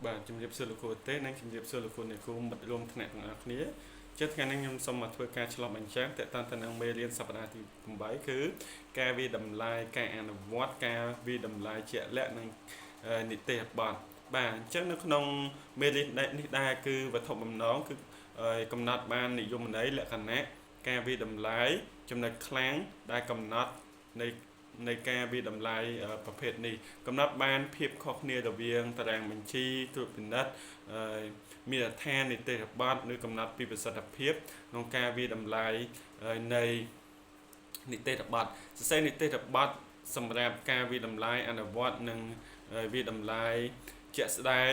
បាទជំរាបសួរលោកគ្រូទេនិងជំរាបសួរលោកគ្រូអ្នកគ្រូមិត្តរួមថ្នាក់ទាំងអស់គ្នាចិត្តថ្ងៃនេះខ្ញុំសូមមកធ្វើការឆ្លុះបញ្ចាំងតើតើទៅនឹងមេរៀនសប្តាហ៍ទី8គឺការវិតម្លៃការអនុវត្តការវិតម្លៃជាក់លាក់និងនីតិបទបាទអញ្ចឹងនៅក្នុងមេរៀននេះដែរគឺវត្ថុបំណងគឺកំណត់បាននិយមន័យលក្ខណៈការវិតម្លៃចំណុចខ្លាំងដែលកំណត់នៃការវិតម្លៃប្រភេទនេះកំណត់បានភាពខុសគ្នារវាងតារាងបញ្ជីត្រួតពិនិត្យមានដ្ឋាននីតិបទឬកំណត់ពីប្រសិទ្ធភាពក្នុងការវិតម្លៃនៃនីតិបទសរសេរនីតិបទសម្រាប់ការវិតម្លៃអនុវត្តនិងវិតម្លៃជាក់ស្ដែង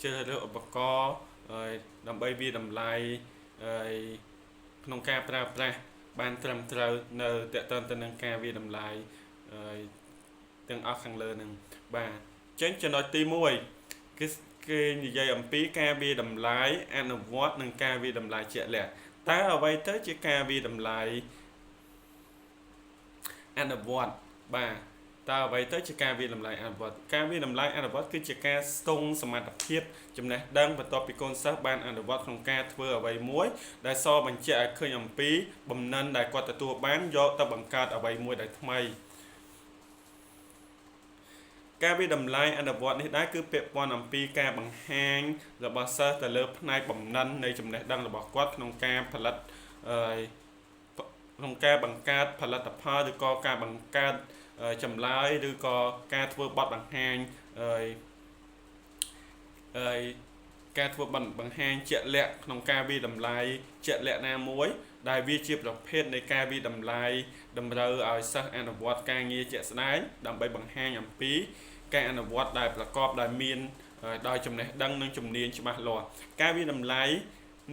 ជ្រើសរើសឧបករណ៍ដើម្បីវិតម្លៃក្នុងការប្រើប្រាស់បានត្រឹមត្រូវនៅតកតទៅនឹងការវិតម្លៃទាំងអស់ខាងលើនឹងបាទអញ្ចឹងចំណុចទី1គឺគេនិយាយអំពីការវិតម្លៃអនុវត្តនិងការវិតម្លៃជាក់លាក់តើអ្វីទៅជាការវិតម្លៃអនុវត្តបាទតើអ្វីទៅជាការវិតម្លៃអនុវត្តការវិតម្លៃអនុវត្តគឺជាការស្ទង់សមត្ថភាពចំណេះដឹងបន្ទាប់ពីកូនសិស្សបានអនុវត្តក្នុងការធ្វើអ្វីមួយដែលសបញ្ជាក់ឲ្យឃើញអំពីបំណិនដែលគាត់ទទួលបានយកទៅបង្កើតអ្វីមួយដែលថ្មីការវិតម្លៃអនុវត្តនេះដែរគឺពាក់ព័ន្ធអំពីការបង្ហាញរបស់សិស្សទៅលើផ្នែកបំណិននៃចំណេះដឹងរបស់គាត់ក្នុងការផលិតក្នុងការបង្កើតផលិតផលឬក៏ការបង្កើតចម្លើយឬក៏ការធ្វើបទបង្ហាញការធ្វើបង្ហាញជាក់លាក់ក្នុងការវិតម្លៃជាក់លាក់ណាមួយដែលវាជាប្រភេទនៃការវិតម្លៃតម្រូវឲ្យសិស្សអនុវត្តការងារជាក់ស្ដែងដើម្បីបង្ហាញអំពីការអនុវត្តដែលប្រកបដោយមានដោយចំណេះដឹងនិងជំនាញច្បាស់លាស់ការវិតម្លៃ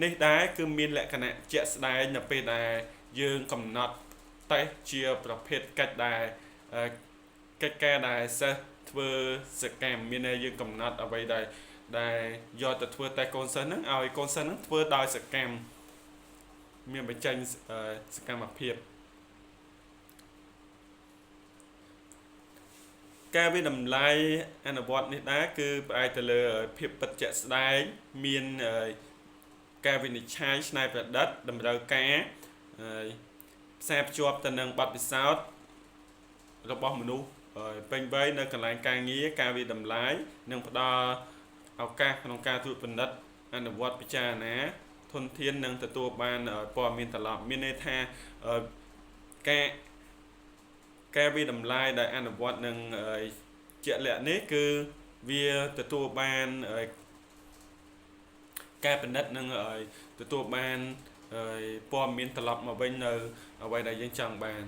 នេះដែរគឺមានលក្ខណៈជាក់ស្ដែងនៅពេលដែលយើងកំណត់តេស្តជាប្រភេទកិច្ចដែលកិច្ចការដែលសិស្សធ្វើសកម្មមានន័យយើងកំណត់អ្វីដែលយកទៅធ្វើតែកូនសិស្សហ្នឹងឲ្យកូនសិស្សហ្នឹងធ្វើដោយសកម្មមានបញ្ចេញសកម្មភាពការវិតម្លៃអនុវត្តនេះដែរគឺផ្អែកទៅលើភាពពិតជាក់ស្ដែងមានការវិនិច្ឆ័យច្នៃប្រឌិតតម្រូវការផ្សារភ្ជាប់ទៅនឹងបទពិសោធន៍របស់មនុស្សពេញវ័យនៅកន្លែងការងារការវិតម្លៃនិងផ្ដល់ឱកាសក្នុងការត្រួតពិនិត្យអនុវត្តពិចារណាធនធាននិងទទួលបានព័ត៌មានត្រឡប់មានន័យថាការវិតម្លៃដែលអនុវត្តនឹងជាក់លាក់នេះគឺវាទទួលបានការពិនិត្យនិងទទួលបានព័ត៌មានត្រឡប់មកវិញនៅអ្វីដែលយើងចង់បាន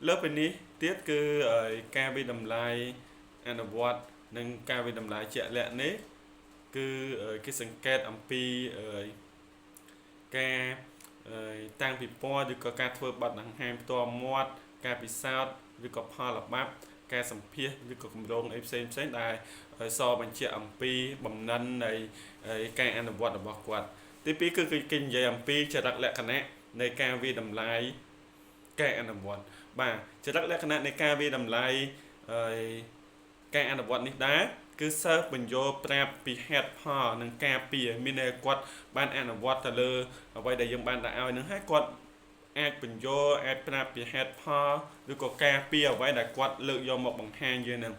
លើពីនេះទៀតគឺការវិតម្លៃអនុវត្តនិងការវិតម្លៃជាក់លាក់នេះគឺគេសង្កេតអំពីការតាំងពិព័រណ៍ឬក៏ការធ្វើបទបង្ហាញផ្ទាល់មាត់ការពិសោធន៍ឬក៏ផលល្បាប់ការសម្ភាសឬក៏គម្រោងអីផ្សេងដែលសបញ្ជាក់អំពីបំណិននៃការអនុវត្តរបស់គាត់ទី2គឺគេនិយាយអំពីចរិតលក្ខណៈនៃការវិតម្លៃការអនុវត្តបាទចរិតលក្ខណៈនៃការវិតម្លៃការអនុវត្តនេះដែរគឺសិស្សបញ្យល់ប្រាប់ពីហេតុផលនិងការពារមានន័យគាត់បានអនុវត្តទៅលើអ្វីដែលយើងបានដាក់ឲ្យនឹងហើយគាត់អាចបញ្យល់អាចប្រាប់ពីហេតុផលឬក៏ការពារអ្វីដែលគាត់លើកយកមកបង្ហាញយើងនឹង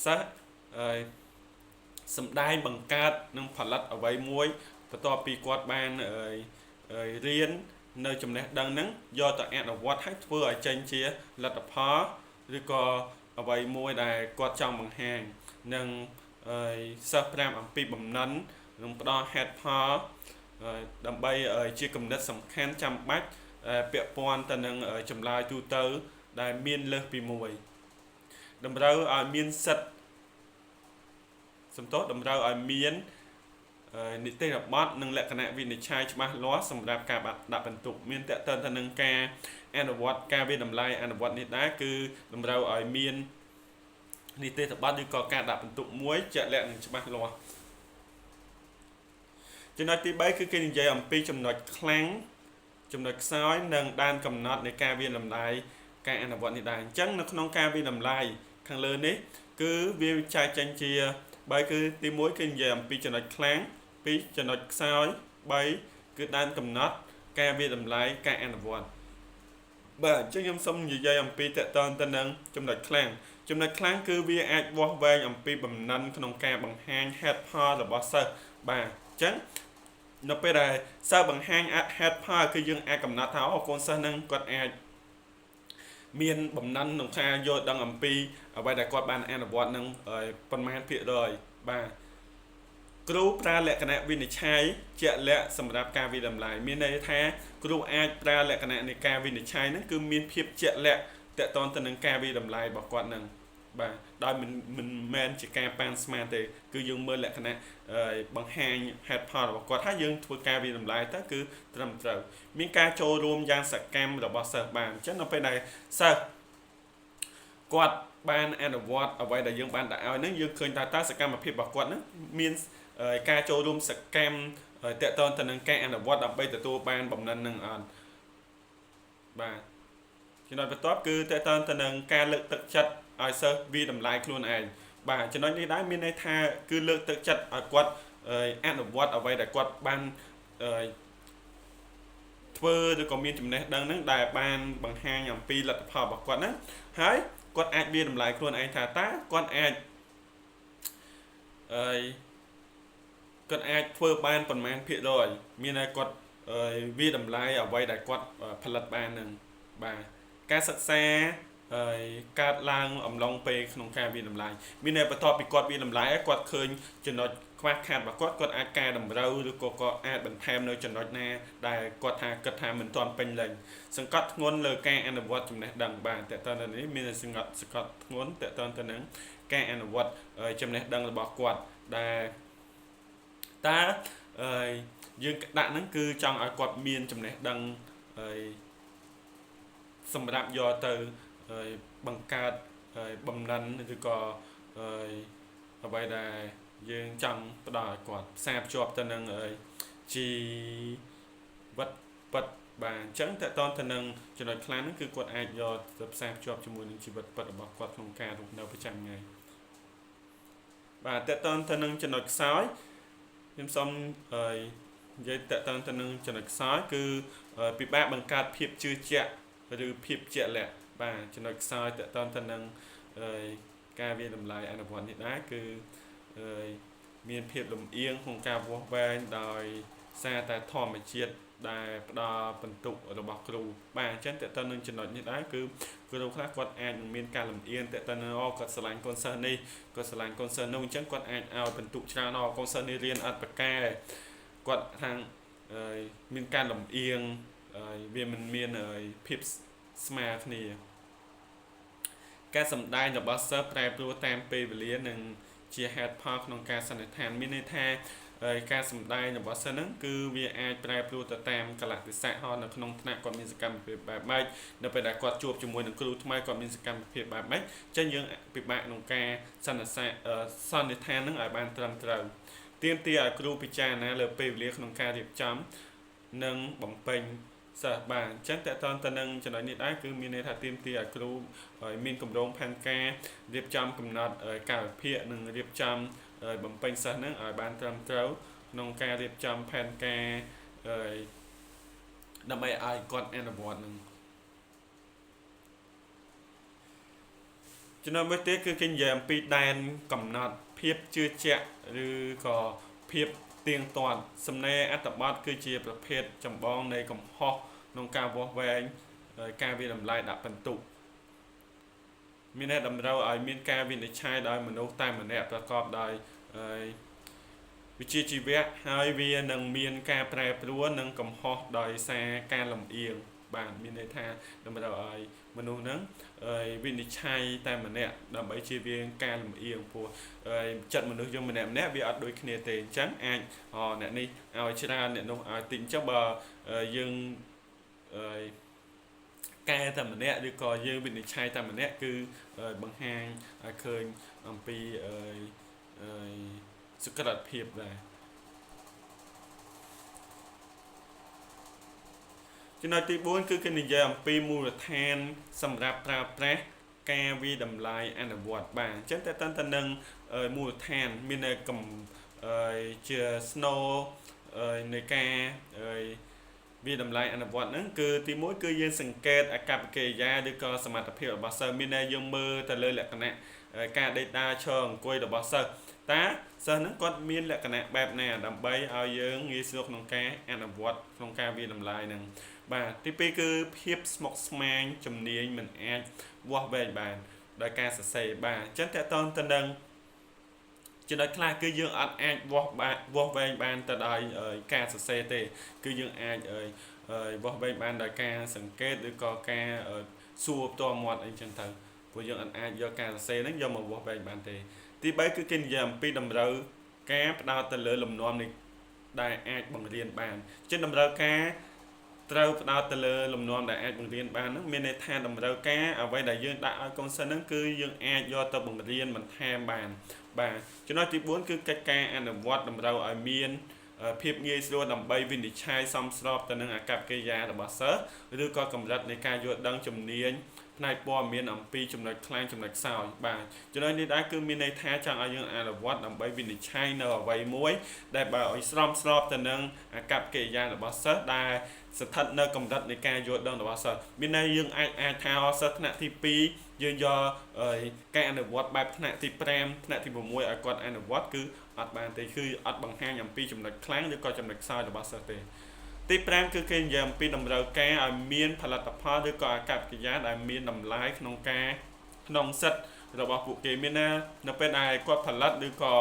សិស្សសម្ដែងបង្កើតនិងផលិតអ្វីមួយបន្ទាប់ពីគាត់បានរៀននៅចំណេះដឹងហ្នឹងយកទៅអនុវត្តឲ្យធ្វើឲ្យចេញជាលទ្ធផលឬក៏អ្វីមួយដែលគាត់ចង់បង្ហាញនិងសិស្ស5អំពីបំណិននិងផ្ដល់ហេតុផលដើម្បីជាគំនិតសំខាន់ចាំបាច់ពាក់ព័ន្ធទៅនឹងចម្លើយទូទៅដែលមានលើសពីមួយតម្រូវឲ្យមានសិទ្ធិតម្រូវឲ្យមាននីតិបទនិងលក្ខណៈវិនិច្ឆ័យច្បាស់លាស់សម្រាប់ការដាក់បន្ទុកមានតកតទៅនឹងការអនុវត្តការវិតម្លៃអនុវត្តនេះដែរគឺតម្រូវឲ្យមាននីតិបទឬក៏ការដាក់បន្ទុកមួយជាក់លាក់និងច្បាស់លាស់ចំណុចទី3គឺគេនិយាយអំពីចំណុចខ្លាំងចំណុចខ្សោយនិងដែនកំណត់នៃការវិតម្លៃការអនុវត្តនេះដែរអញ្ចឹងនៅក្នុងការវិតម្លៃ ខាងលើនេះគឺវាចែកចេញជា3គឺទី1គឺនិយាយអំពីចំណុចខ្លាំង2ចំណុចខ្សោយ3គឺដែនកំណត់ការវាតម្លៃការអនុវត្តបាទអញ្ចឹងខ្ញុំសូមនិយាយអំពីតកតងទៅនឹងចំណុចខ្លាំងគឺវាអាចវាស់វែងអំពីបំណិនក្នុងការបង្ហាញហេតុផលរបស់សិស្សបាទអញ្ចឹងនៅពេលដែលសិស្សបង្ហាញហេតុផលគឺយើងអាចកំណត់ថាអូកូនសិស្សនឹងគាត់អាចមានបំណិនក្នុងការយល់ដឹងអំពីអ្វីដែលគាត់បានអនុវត្តនឹងប៉ុន្មានភាគរយបាទគ្រូប្រើលក្ខណៈវិនិច្ឆ័យជាក់លាក់សម្រាប់ការវិតម្លៃមានន័យថាគ្រូអាចប្រើលក្ខណៈនៃការវិនិច្ឆ័យហ្នឹងគឺមានភាពជាក់លាក់តកតងទៅនឹងការវិតម្លៃរបស់គាត់ហ្នឹងបាទដោយមិនមែនជាការប៉ាន់ស្មានទេគឺយើងមើលលក្ខណៈបង្ហាញហេតុផលរបស់គាត់ហើយយើងធ្វើការវិតម្លៃទៅគឺត្រឹមត្រូវមានការចូលរួមយ៉ាងសកម្មរបស់សិស្សបានអញ្ចឹងនៅពេលដែលសិស្សគាត់បានអនុវត្តអ្វីដែលយើងបានដាក់ឲ្យហ្នឹងយើងឃើញថាតើសកម្មភាពរបស់គាត់ហ្នឹងមានការចូលរួមសកម្មតកតងទៅនឹងការអនុវត្តដើម្បីទទួលបានបំណិននឹងអត់បាទចំណុចបន្ទាប់គឺតកតងទៅនឹងការលើកទឹកចិត្តឲ្យសិស្សវាតម្លៃខ្លួនឯងបាទចំណុចនេះដែរមានន័យថាគឺលើកទឹកចិត្តឲ្យគាត់អនុវត្តអ្វីដែលគាត់បានធ្វើឬក៏មានចំណេះដឹងហ្នឹងដែលបានបង្ហាញអំពីលទ្ធផលរបស់គាត់ហ្នឹងហើយគាត់អាចវាតម្លៃខ្លួនឯងថាតើគាត់អាចគាត់អាចធ្វើបានប៉ុន្មានភាគរយមានតែគាត់វាតម្លៃអ្វីដែលគាត់ផលិតបាននឹងបាទការសិក្សាកើតឡើងអំឡុងពេលក្នុងការវាតម្លៃមានតែបន្ទាប់ពីគាត់វាតម្លៃគាត់ឃើញចំណុចខ្វះខាតរបស់គាត់អាចកែតម្រូវឬក៏គាត់អាចបន្ថែមនៅចំណុចណាដែលគាត់ថាគិតថាមិនទាន់ពេញលេញសង្កត់ធ្ងន់លើការអនុវត្តចំណេះដឹងបាទតើតើនេះមានសង្កត់ធ្ងន់តើតើទៅនឹងការអនុវត្តចំណេះដឹងរបស់គាត់ដែលតើយើងដាក់ហ្នឹងគឺចង់ឲ្យគាត់មានចំណេះដឹងសម្រាប់យកទៅបង្កើតបំណិនឬក៏អ្វីដែលយើងចង់ផ្ដល់ឲ្យគាត់ផ្សារភ្ជាប់ទៅនឹងជីវិតពិតបាទអញ្ចឹងតើតើទៅនឹងចំណុចខ្លាំងហ្នឹងគឺគាត់អាចយកទៅផ្សារភ្ជាប់ជាមួយនឹងជីវិតពិតរបស់គាត់ក្នុងការរស់នៅប្រចាំថ្ងៃបាទតើតើទៅនឹងចំណុចខ្សោយខ្ញុំសូមនិយាយតើតើទៅនឹងចំណុចខ្សោយគឺពិបាកបង្កើតភាពជឿជាក់ឬភាពជាក់លាក់បាទចំណុចខ្សោយតើតើទៅនឹងការវាតម្លៃអនុវត្តនេះដែរគឺមានភាពលំអៀងក្នុងការវាស់វែងដោយសារតែធម្មជាតិដែលផ្ដល់បន្ទុករបស់គ្រូបាទអញ្ចឹងតើតើនឹងចំណុចនេះដែរគឺគ្រូខ្លះគាត់អាចនឹងមានការលំអៀងតើតើគាត់ឆ្លាញ់កូនសិស្សនេះគាត់ឆ្លាញ់កូនសិស្សនោះអញ្ចឹងគាត់អាចឲ្យបន្ទុកច្រើនកូនសិស្សនេះរៀនអត់ប្រកែគាត់ខាងមានការលំអៀងវាមិនមានភាពស្មើគ្នាការសម្ដែងរបស់សិស្សប្រែប្រួលតាមពេលវេលានិងជាហេតុផលក្នុងការសន្និដ្ឋានមានន័យថាការសម្ដែងរបស់សិស្សហ្នឹងគឺវាអាចប្រែប្រួលទៅតាមកលៈទេសៈហោនៅក្នុងថ្នាក់គាត់មានសកម្មភាពបែបម៉េចនៅពេលដែលគាត់ជួបជាមួយនឹងគ្រូថ្មីគាត់មានសកម្មភាពបែបម៉េចអញ្ចឹងយើងពិបាកក្នុងការសន្និដ្ឋានហ្នឹងឲ្យបានត្រឹមត្រូវទាមទារឲ្យគ្រូពិចារណាលើពេលវេលាក្នុងការរៀបចំនិងបំពេញសិស្សបាទអញ្ចឹងតើតើទៅនឹងចំណុចនេះដែរគឺមានន័យថាទាមទារឲ្យគ្រូមានគម្រោងផែនការរៀបចំកំណត់កាលវិភាគនិងរៀបចំបំពេញសិស្សហ្នឹងឲ្យបានត្រឹមត្រូវក្នុងការរៀបចំផែនការដើម្បីឲ្យគាត់អនុវត្តនឹងចំណុចមួយទៀតគឺគេនិយាយអំពីដែនកំណត់ភាពជឿជាក់ឬក៏ភាពទៀងទាត់សំណេរអត្ថបទគឺជាប្រភេទចម្បងនៃកំហុសក្នុងការវាស់វែងការវិតម្លៃដាក់បន្ទុកមានតែតម្រូវឲ្យមានការវិនិច្ឆ័យដោយមនុស្សតែម្នាក់ប្រកបដោយវិជ្ជាជីវៈហើយវានឹងមានការប្រែប្រួលនិងកំហុសដោយសារការលំអៀងបាទមានន័យថាតម្រូវឲ្យមនុស្សហ្នឹងវិនិច្ឆ័យតែម្នាក់ដើម្បីជៀសវាងការលំអៀងព្រោះចិត្តមនុស្សយើងម្នាក់វាអត់ដូចគ្នាទេអញ្ចឹងអាចអ្នកនេះឲ្យច្រើនអ្នកនោះឲ្យតិចអញ្ចឹងបើយើងកែតែម្នាក់ឬក៏យើងវិនិច្ឆ័យតែម្នាក់គឺបង្ហាញឲ្យឃើញអំពីសុក្រិតភាពដែរចំណុចទី4គឺគេនិយាយអំពីមូលដ្ឋានសម្រាប់ប្រើប្រាស់ ការវិតម្លៃអនុវត្តបាទអញ្ចឹងតើតើនឹងមូលដ្ឋានមានកំជា snow នៃការវិតម្លៃអនុវត្តហ្នឹងគឺទី1គឺយើងសង្កេតអាកប្បកិរិយាឬក៏សមត្ថភាពរបស់សិស្សមានយើងមើលទៅលើលក្ខណៈការដេកដើរឈរអង្គុយរបស់សិស្សតើសិស្សហ្នឹងគាត់មានលក្ខណៈបែបណាដើម្បីឲ្យយើងងាយស្រួលក្នុងការអនុវត្តក្នុងការវិតម្លៃហ្នឹងបាទទី2គឺភាពស្មុគស្មាញជំនាញមិនអាចវាស់វែងបានដោយការសរសេរបាទអញ្ចឹងតើតើទៅនឹងចំណុចខ្លះគឺយើងអត់អាចវាស់វែងបានទៅដោយការសរសេរទេគឺយើងអាចវាស់វែងបានដោយការសង្កេតឬក៏ការសួរផ្ទាល់មាត់អីចឹងទៅព្រោះយើងអាចយកការសរសេរហ្នឹងយកមកវាស់វែងបានទេទី3គឺគេនិយាយអំពីតម្រូវការផ្ដោតទៅលើលំនាំនៃដែលអាចបង្រៀនបានជាតម្រូវការត្រូវផ្ដោតទៅលើលំនាំដែលអាចបង្រៀនបានហ្នឹងមានន័យថាតម្រូវការអ្វីដែលយើងដាក់ឲ្យកូនសិស្សហ្នឹងគឺយើងអាចយកទៅបង្រៀនបន្ថែមបានបាទចំណុចទី4គឺកិច្ចការអនុវត្តតម្រូវឲ្យមានភាពងាយស្រួលដើម្បីវិនិច្ឆ័យសមស្របទៅនឹងអាកប្បកិរិយារបស់សិស្សឬក៏កម្រិតនៃការយល់ដឹងជំនាញផ្នែកព័ត៌មានអំពីចំណុចខ្លាំងចំណុចខ្សោយបាទចំណុចនេះដែរគឺមានន័យថាចង់ឲ្យយើងអនុវត្តដើម្បីវិនិច្ឆ័យនៅអ្វីមួយដែលបើឲ្យស្របទៅនឹងអាកប្បកិរិយារបស់សិស្សដែលស្ថិតនៅកម្រិតនៃការយល់ដឹងរបស់សិស្សមានន័យយើងអាចថាសិស្សថ្នាក់ទី2យើងយកការអនុវត្តបែបថ្នាក់ទី5ថ្នាក់ទី6ឲ្យគាត់អនុវត្តគឺអត់បានទេគឺអត់បង្ហាញអំពីចំណុចខ្លាំងឬក៏ចំណុចខ្សោយរបស់សិស្សទេទី5គឺគេនិយាយអំពីតម្រូវការឲ្យមានផលិតផលឬក៏អាកប្បកិរិយាដែលមានតម្លៃក្នុងសិទ្ធិរបស់ពួកគេមានណានៅពេលដែលគាត់ផលិតឬក៏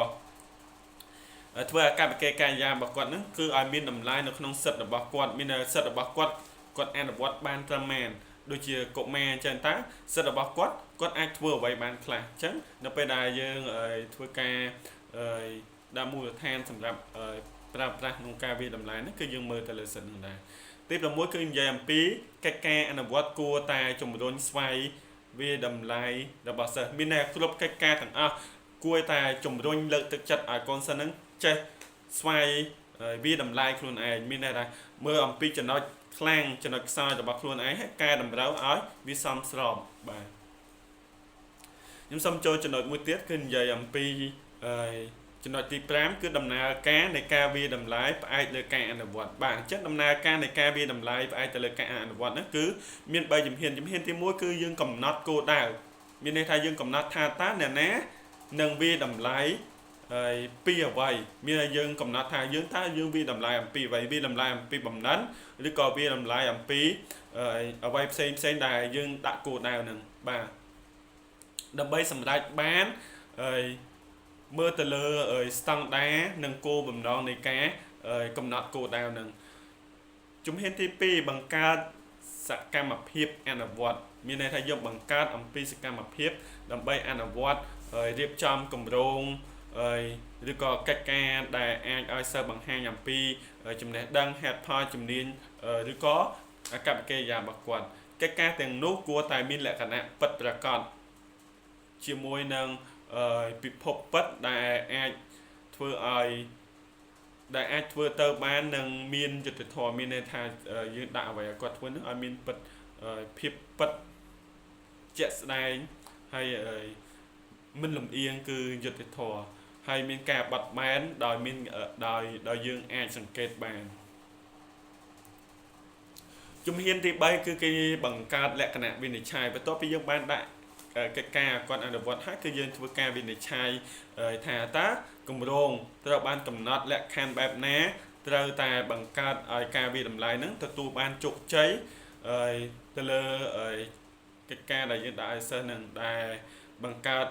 ធ្វើអាកប្បកិរិយារបស់គាត់ហ្នឹងគឺឲ្យមានតម្លៃនៅក្នុងសិទ្ធិរបស់គាត់មានសិទ្ធិរបស់គាត់អនុវត្តបានត្រឹមមែនដូចជាកុមារអញ្ចឹងតើសិទ្ធិរបស់គាត់អាចធ្វើអ្វីបានខ្លះអញ្ចឹងនៅពេលដែលយើងធ្វើការដាក់មូលដ្ឋានសម្រាប់ប្រើប្រាស់ក្នុងការវិតម្លៃហ្នឹងគឺយើងមើលទៅលើសិទ្ធិហ្នឹងដែរទី6គឺនិយាយអំពីកិច្ចការអនុវត្តគួរតែជំរុញស្វ័យវិតម្លៃរបស់សិស្សមានតែគ្រប់កិច្ចការទាំងអស់គួរតែជំរុញលើកទឹកចិត្តឲ្យកូនសិស្សហ្នឹងចេះស្វ័យវិតម្លៃខ្លួនឯងមានន័យថាមើលអំពីចំណុចខ្លាំងចំណុចខ្សោយរបស់ខ្លួនឯងហើយកែតម្រូវឲ្យវាសមស្របបាទខ្ញុំសូមចូលចំណុចមួយទៀតគឺនិយាយអំពីចំណុចទី5គឺដំណើរការនៃការវិតម្លៃផ្អែកលើការអនុវត្តបាទអញ្ចឹងដំណើរការនៃការវិតម្លៃផ្អែកទៅលើការអនុវត្តហ្នឹងគឺមាន3ជំហានទី1គឺយើងកំណត់គោលដៅមានន័យថាយើងកំណត់ថាតើអ្នកណានឹងវិតម្លៃពីអ្វីមានឲ្យយើងកំណត់ថាយើងវិតម្លៃអំពីអ្វីវិតម្លៃអំពីបំណិនឬក៏វិតម្លៃអំពីអ្វីផ្សេងដែលយើងដាក់គោលដៅហ្នឹងបាទដើម្បីសម្រេចបានមើលទៅលើស្តង់ដារនិងគោលបំណងនៃការកំណត់គោលដៅហ្នឹងជំហានទី2បង្កើតសកម្មភាពអនុវត្តមានន័យថាយើងបង្កើតអំពីសកម្មភាពដើម្បីអនុវត្តរៀបចំគម្រោងឬក៏កិច្ចការដែលអាចឲ្យសិស្សបង្ហាញអំពីចំណេះដឹងហេតុផលជំនាញឬក៏អាកប្បកិរិយារបស់គាត់កិច្ចការទាំងនោះគួរតែមានលក្ខណៈពិតប្រាកដជាមួយនឹងពិភពពិតដែលអាចធ្វើទៅបាននឹងមានយុត្តិធម៌មានន័យថាយើងដាក់អ្វីឲ្យគាត់ធ្វើនឹងឲ្យមានភាពពិតជាក់ស្ដែងហើយមិនលំអៀងគឺយុត្តិធម៌ហើយមានការបត់បែនដោយយើងអាចសង្កេតបានជំហានទី3គឺគេបង្កើតលក្ខណៈវិនិច្ឆ័យបន្ទាប់ពីយើងបានដាក់កិច្ចការគាត់អនុវត្តហើយគឺយើងធ្វើការវិនិច្ឆ័យថាតើគម្រោងត្រូវបានកំណត់លក្ខខណ្ឌបែបណាត្រូវតែបង្កើតឲ្យការវិតម្លៃហ្នឹងទទួលបានជោគជ័យទៅលើកិច្ចការដែលយើងដាក់ឲ្យសិស្សនឹងដែលបង្កើត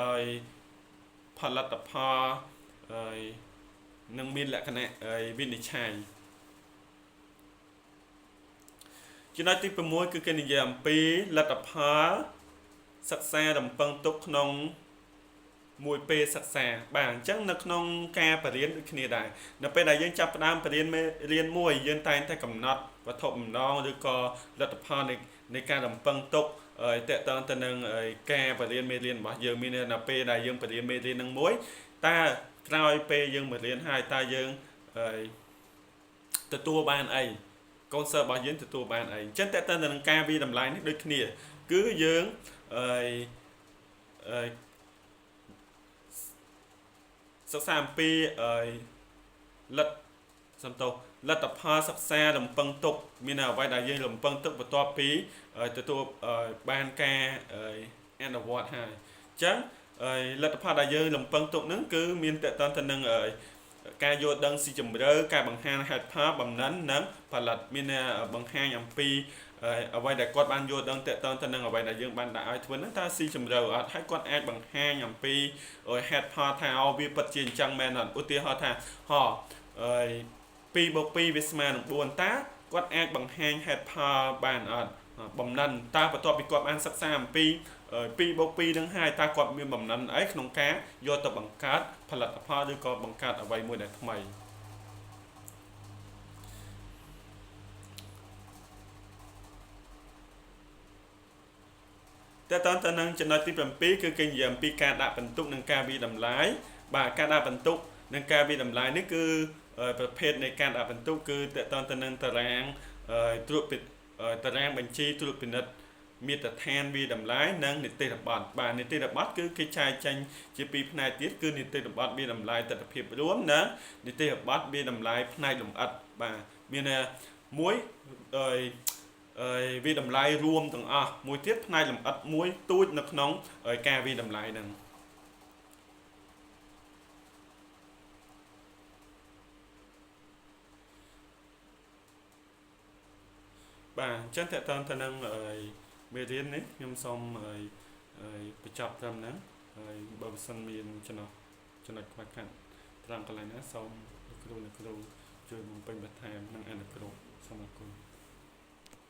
ដោយផលិតផលនឹងមានលក្ខណៈវិនិច្ឆ័យចំណុចទី6គឺគេនិយាយអំពីលទ្ធផលសិក្សារំពឹងទុកក្នុងមួយពេលសិក្សាបាទអញ្ចឹងនៅក្នុងការបរិញ្ញាបត្រដូចគ្នាដែរនៅពេលដែលយើងចាប់ផ្ដើមបរិញ្ញាបត្ររៀនមួយយើងតែងតែកំណត់វត្ថុបំណងឬក៏លទ្ធផលនៃការរំពឹងទុកតកតងទៅនឹងការបរិញ្ញាបត្រមេរៀនរបស់យើងមាននៅពេលដែលយើងបរិញ្ញាបត្រមេរៀននឹងមួយតើក្រោយពេលយើងមករៀនហើយតើយើងទទួលបានអីកូនសិស្សរបស់យើងទទួលបានអីអញ្ចឹងតើតើនឹងការវិតម្លៃនេះដូចគ្នា គឺយើងអឺសិក្សាអំពីលទ្ធសំទោសលទ្ធផលសិក្សារំពឹងទុកមានអ្វីដែលយើងរំពឹងទុកបន្ទាប់ពីទទួលបានការអនុវត្តហើយអញ្ចឹងលទ្ធផលដែលយើងរំពឹងទុកហ្នឹងគឺមានតកតទៅនឹងការយល់ដឹងស៊ីជម្រៅការបង្ហាញហេតុផលបំណិននិងផលិតមានបង្ហាញអំពីអ្វីដែលគាត់បានយល់ដឹងតកតទៅនឹងអ្វីដែលយើងបានដាក់ឲ្យធ្វើហ្នឹងតើស៊ីជម្រៅអត់ហើយគាត់អាចបង្ហាញអំពីហេតុផលថាវាពិតជាអញ្ចឹងមែនអត់ឧទាហរណ៍ថា2 + 2វាស្មើនឹង4តើគាត់អាចបង្ហាញហេតុផលបានអត់បំណិនតើបន្ទាប់ពីគាត់បានសិក្សាអំពី2 + 2នឹងហើយតើគាត់មានបំណិនអីក្នុងការយកទៅបង្កើតផលិតផលឬក៏បង្កើតអ្វីមួយដែលថ្មីតែតើតើនឹងចំណុចទី7គឺគេនិយាយអំពីការដាក់បន្ទុកនិងការវិតម្លៃបាទការដាក់បន្ទុកនិងការវិតម្លៃនេះគឺប្រភេទនៃការដាក់បន្ទុកគឺតើតើទៅនឹងតារាងត្រួតពិនិត្យតារាងបញ្ជីត្រួតពិនិត្យមាត្រដ្ឋានវិតម្លៃនិងនីតិរបទបាទនីតិរបទគឺគេចែកចេញជាពីរផ្នែកទៀតគឺនីតិរបទវិតម្លៃទិដ្ឋភាពរួមនិងនីតិរបទវិតម្លៃផ្នែកលម្អិតបាទមានមួយវិតម្លៃរួមទាំងអស់មួយទៀតផ្នែកលម្អិតមួយទូចនៅក្នុងការវិតម្លៃហ្នឹងបាទអញ្ចឹងតើតើទៅនឹងមេរៀននេះខ្ញុំសូមបញ្ចប់ត្រឹមហ្នឹងហើយបើមិនសិនមានចំណុចខ្វះខាតត្រង់កន្លែងណាសូមលោកគ្រូជួយបំពេញបន្ថែមនិងអនុគ្រោះសូមអរគុណ